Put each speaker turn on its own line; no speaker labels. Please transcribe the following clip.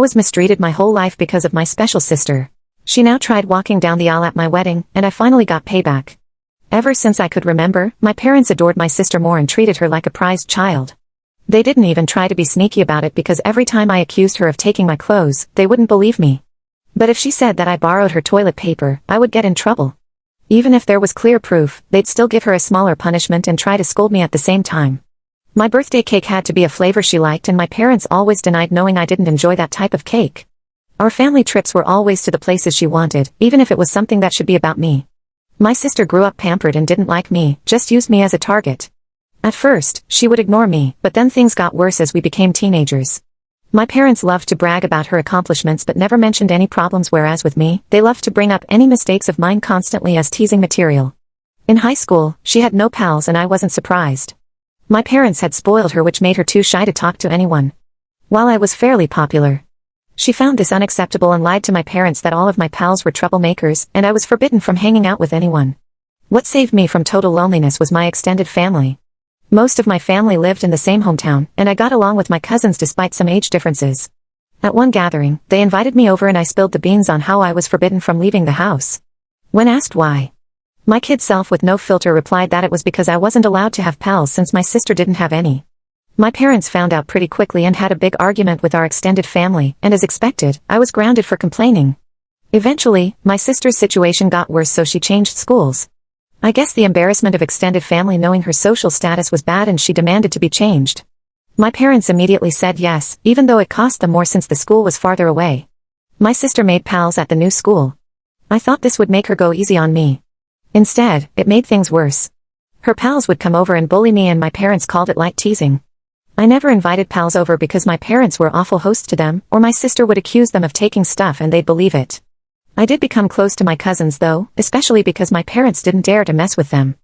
was mistreated my whole life because of my special sister. She now tried walking down the aisle at my wedding, and I finally got payback. Ever since I could remember, my parents adored my sister more and treated her like a prized child. They didn't even try to be sneaky about it because every time I accused her of taking my clothes, they wouldn't believe me. But if she said that I borrowed her toilet paper, I would get in trouble. Even if there was clear proof, they'd still give her a smaller punishment and try to scold me at the same time. My birthday cake had to be a flavor she liked, and my parents always denied knowing I didn't enjoy that type of cake. Our family trips were always to the places she wanted, even if it was something that should be about me. My sister grew up pampered and didn't like me, just used me as a target. At first, she would ignore me, but then things got worse as we became teenagers. My parents loved to brag about her accomplishments but never mentioned any problems, whereas with me, they loved to bring up any mistakes of mine constantly as teasing material. In high school, she had no pals and I wasn't surprised. My parents had spoiled her, which made her too shy to talk to anyone. While I was fairly popular, she found this unacceptable and lied to my parents that all of my pals were troublemakers and I was forbidden from hanging out with anyone. What saved me from total loneliness was my extended family. Most of my family lived in the same hometown, and I got along with my cousins despite some age differences. At one gathering, they invited me over and I spilled the beans on how I was forbidden from leaving the house. When asked why, my kid self with no filter replied that it was because I wasn't allowed to have pals since my sister didn't have any. My parents found out pretty quickly and had a big argument with our extended family, and as expected, I was grounded for complaining. Eventually, my sister's situation got worse, so she changed schools. I guess the embarrassment of extended family knowing her social status was bad and she demanded to be changed. My parents immediately said yes, even though it cost them more since the school was farther away. My sister made pals at the new school. I thought this would make her go easy on me. Instead, it made things worse. Her pals would come over and bully me, and my parents called it light teasing. I never invited pals over because my parents were awful hosts to them, or my sister would accuse them of taking stuff and they'd believe it. I did become close to my cousins though, especially because my parents didn't dare to mess with them.